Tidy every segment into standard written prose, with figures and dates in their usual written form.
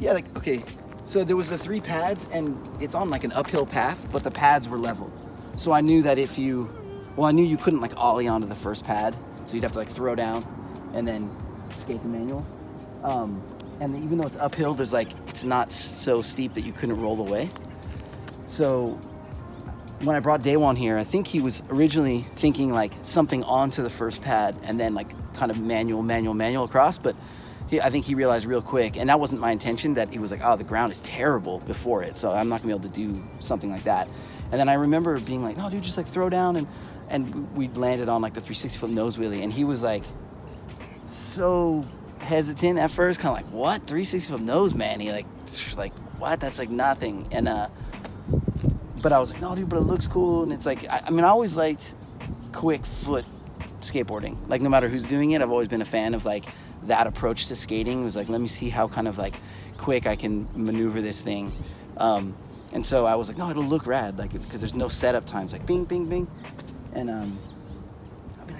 Yeah, like, okay, so there was the 3 pads, and it's on like an uphill path, but the pads were level. So I knew that I knew you couldn't like ollie onto the first pad, so you'd have to like throw down and then skate the manuals. And even though it's uphill, it's not so steep that you couldn't roll away. So when I brought Daewon here, I think he was originally thinking like something onto the first pad and then like kind of manual across, but I think he realized real quick, and that wasn't my intention, that he was like, oh, the ground is terrible before it, so I'm not gonna be able to do something like that. And then I remember being like, no, dude, just like throw down, and we landed on like the 360-foot nose wheelie, and he was like so hesitant at first, kind of like, what, 360-foot nose, man? He like, what? That's like nothing. And but I was like, no, dude, but it looks cool, and it's like, I mean, I always liked quick foot skateboarding. Like, no matter who's doing it, I've always been a fan of like that approach to skating. It was like, let me see how kind of like quick I can maneuver this thing. And so I was like, no, it'll look rad, like, because there's no setup times, like bing, bing, bing. And I mean,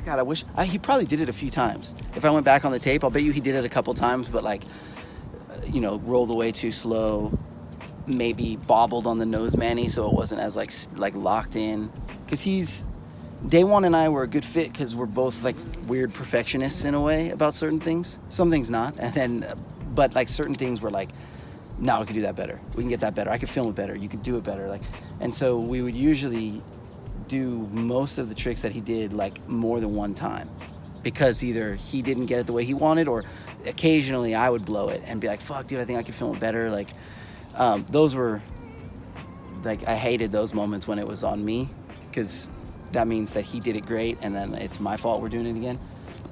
God, I wish he probably did it a few times. If I went back on the tape, I'll bet you he did it a couple times, but like, rolled away too slow, maybe bobbled on the nose manny, so it wasn't as like locked in. Because Daewon and I were a good fit because we're both like weird perfectionists in a way about certain things. Some things not, and then, but like certain things were like, no, we can do that better. We can get that better. I could film it better. You could do it better. Like, and so we would usually do most of the tricks that he did like more than one time, because either he didn't get it the way he wanted, or occasionally I would blow it and be like, fuck, dude, I think I could film it better. Like, those were like, I hated those moments when it was on me, because that means that he did it great and then it's my fault we're doing it again.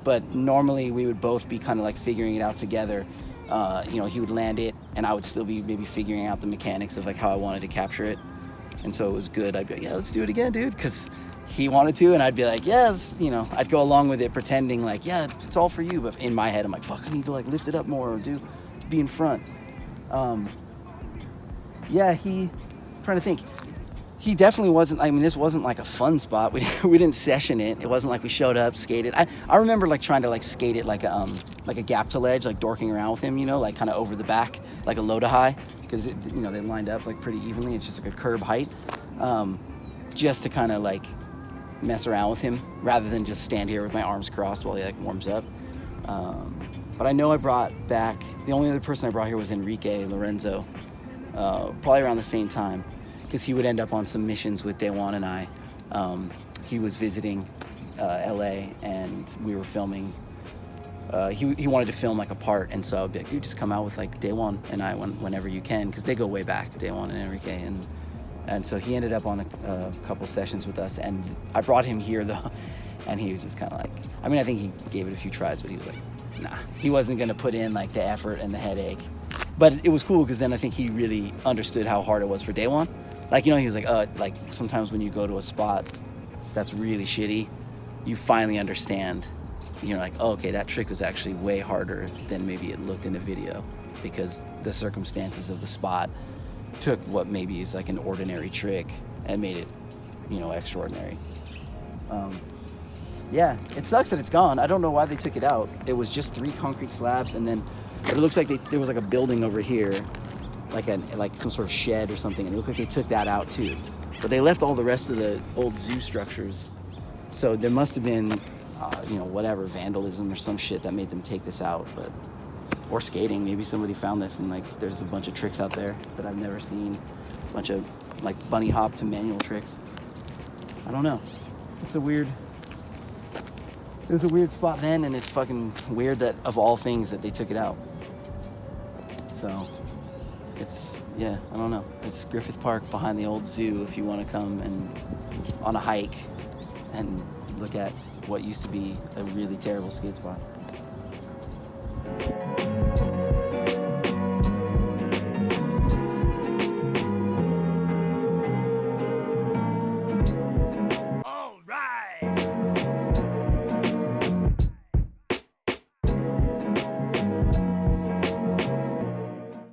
But normally we would both be kind of like figuring it out together. He would land it and I would still be maybe figuring out the mechanics of like how I wanted to capture it. And so it was good. I'd be like, yeah, let's do it again, dude, because he wanted to, and I'd be like, yeah, I'd go along with it, pretending like, yeah, it's all for you. But in my head, I'm like, fuck, I need to like lift it up more, or be in front. I'm trying to think. He definitely wasn't, I mean, this wasn't like a fun spot. We didn't session it. It wasn't like we showed up, skated. I remember like trying to like skate it like a gap to ledge, like dorking around with him, like kind of over the back, like a low to high, because they lined up like pretty evenly. It's just like a curb height, just to kind of like mess around with him rather than just stand here with my arms crossed while he like warms up. But I know I brought back, the only other person I brought here was Enrique Lorenzo, probably around the same time, because he would end up on some missions with Daewon and I. He was visiting LA and we were filming. He wanted to film like a part, and so I'd be like, dude, just come out with like Daewon and I whenever you can, because they go way back, Daewon and Enrique. And so he ended up on a couple sessions with us, and I brought him here though, and he was just kind of like, I mean, I think he gave it a few tries, but he was like, nah, he wasn't gonna put in like the effort and the headache. But it was cool because then I think he really understood how hard it was for Daewon. Like, he was like sometimes when you go to a spot that's really shitty, you finally understand, like, oh, okay, that trick was actually way harder than maybe it looked in a video, because the circumstances of the spot took what maybe is like an ordinary trick and made it, extraordinary. It sucks that it's gone. I don't know why they took it out. It was just 3 concrete slabs, and then it looks like there was like a building over here, like some sort of shed or something, and it looked like they took that out too. But they left all the rest of the old zoo structures. So there must have been, whatever, vandalism or some shit that made them take this out, or skating. Maybe somebody found this and like there's a bunch of tricks out there that I've never seen. A bunch of like bunny hop to manual tricks. I don't know. It was a weird spot then, and it's fucking weird that of all things that they took it out. So I don't know. It's Griffith Park behind the old zoo if you want to come and on a hike and look at what used to be a really terrible skate spot.